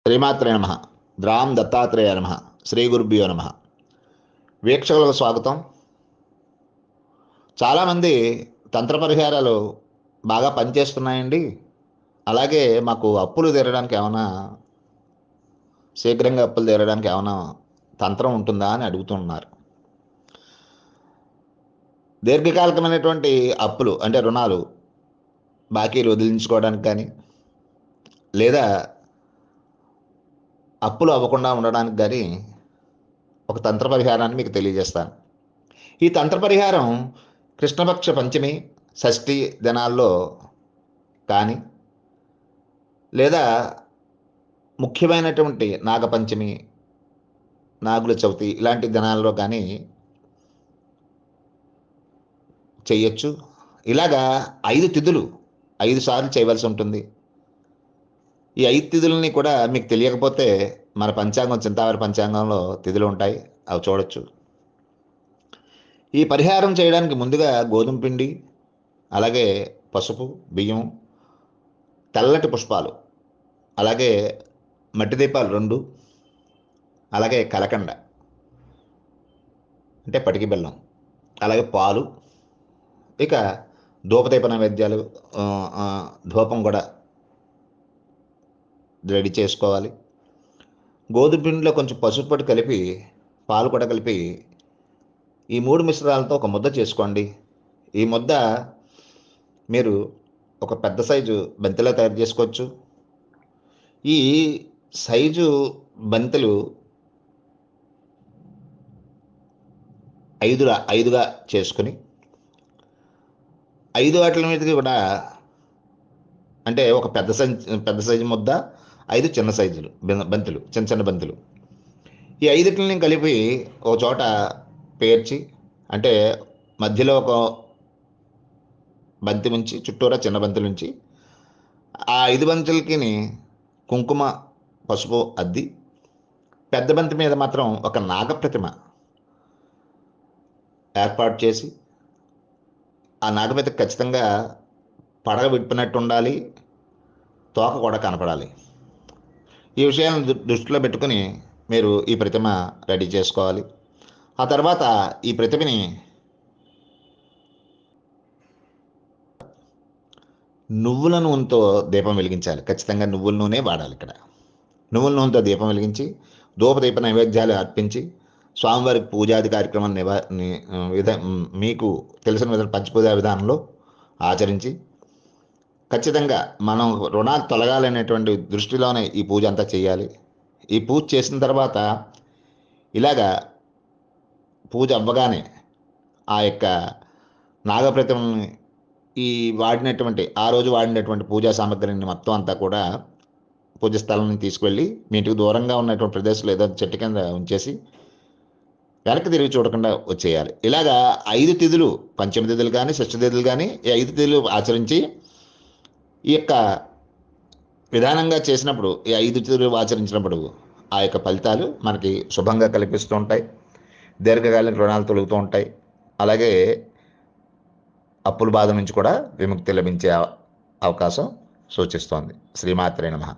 శ్రీమాత్రే నమ. ద్రాం దత్తాత్రేయ నమ. శ్రీ గురుభ్యో నమ. వీక్షకులకు స్వాగతం. చాలామంది తంత్ర పరిహారాలు బాగా పనిచేస్తున్నాయండి, అలాగే మాకు అప్పులు తీరడానికి ఏమైనా శీఘ్రంగా అప్పులు తీరడానికి ఏమైనా తంత్రం ఉంటుందా అని అడుగుతున్నారు. దీర్ఘకాలికమైనటువంటి అప్పులు అంటే రుణాలు, బాకీలు వదిలించుకోవడానికి కానీ, లేదా అప్పులు అవ్వకుండా ఉండడానికి కానీ ఒక తంత్ర పరిహారాన్ని మీకు తెలియజేస్తాను. ఈ తంత్ర పరిహారం కృష్ణపక్ష పంచమి, షష్ఠి దినాల్లో కానీ, లేదా ముఖ్యమైనటువంటి నాగపంచమి, నాగుల చవితి ఇలాంటి దినాల్లో కానీ చేయొచ్చు. ఇలాగా 5 తిథులు 5 సార్లు చేయవలసి ఉంటుంది. ఈ 5 తిథులని కూడా మీకు తెలియకపోతే మన పంచాంగం, చింతావారి పంచాంగంలో తిథులు ఉంటాయి, అవి చూడొచ్చు. ఈ పరిహారం చేయడానికి ముందుగా గోధుమ పిండి, అలాగే పసుపు, బియ్యం, తెల్లటి పుష్పాలు, అలాగే మట్టి దీపాలు 2, అలాగే కలకండ అంటే పటికి బెల్లం, అలాగే పాలు, ఇక ధూపదీప నైవేద్యాలు, ధూపం కూడా రెడీ చేసుకోవాలి. గోధుమ పిండిలో కొంచెం పసుపు పొడి కలిపి, పాలు కూడా కలిపి ఈ 3 మిశ్రమాలతో ఒక ముద్ద చేసుకోండి. ఈ ముద్ద మీరు ఒక పెద్ద సైజు బంతిలా తయారు చేసుకోవచ్చు. ఈ సైజు బంతులు 5గా చేసుకుని 5 వాటిల మీదకి కూడా అంటే ఒక పెద్ద సైజు ముద్ద, 5 చిన్న సైజులు బంతులు, చిన్న బంతులు, ఈ 5టిని కలిపి ఒక చోట పేర్చి, అంటే మధ్యలో ఒక బంతి ఉంచి చుట్టూరా చిన్న బంతులు ఉంచి, ఆ 5 బంతులకి కుంకుమ పసుపు అద్ది, పెద్ద బంతి మీద మాత్రం ఒక నాగప్రతిమ ఏర్పాటు చేసి, ఆ నాగప్రతిమ ఖచ్చితంగా పడగ విప్పినట్టు ఉండాలి, తోక కూడా కనపడాలి. ఈ విషయాలను దృష్టిలో పెట్టుకుని మీరు ఈ ప్రతిమ రెడీ చేసుకోవాలి. ఆ తర్వాత ఈ ప్రతిమని నువ్వుల నూనెతో దీపం వెలిగించాలి. ఖచ్చితంగా నువ్వుల నూనె వాడాలి. ఇక్కడ నువ్వుల నూనెతో దీపం వెలిగించి, ధూపదీప నైవేద్యాలు అర్పించి, స్వామివారికి పూజాది కార్యక్రమాన్ని మీకు తెలిసిన విధానం పంచపూజా విధానంలో ఆచరించి, ఖచ్చితంగా మనం రుణాలు తొలగాలనేటువంటి దృష్టిలోనే ఈ పూజ అంతా చేయాలి. ఈ పూజ చేసిన తర్వాత ఇలాగా పూజ అవ్వగానే ఆ యొక్క నాగప్రతిమని ఆ రోజు వాడినటువంటి పూజా సామగ్రిని మొత్తం అంతా కూడా పూజ స్థలం తీసుకువెళ్ళి మీ ఇంటికి దూరంగా ఉన్నటువంటి ప్రదేశంలో ఏదో చెట్టు కింద ఉంచేసి వెనక్కి తిరిగి చూడకుండా వచ్చేయాలి. ఇలాగా 5 తిథులు, పంచమి తిథులు కానీ, షష్ఠి తిథులు కానీ, ఈ 5 తిథులు ఆచరించి ఈ యొక్క విధానంగా చేసినప్పుడు, ఈ 5 తిథులు ఆచరించినప్పుడు ఆ యొక్క ఫలితాలు మనకి శుభంగా కల్పిస్తూ ఉంటాయి. దీర్ఘకాలిక రుణాలు తొలుగుతూ ఉంటాయి. అలాగే అప్పుల బాధ నుంచి కూడా విముక్తి లభించే అవకాశం సూచిస్తోంది. శ్రీమాత్రే నమః.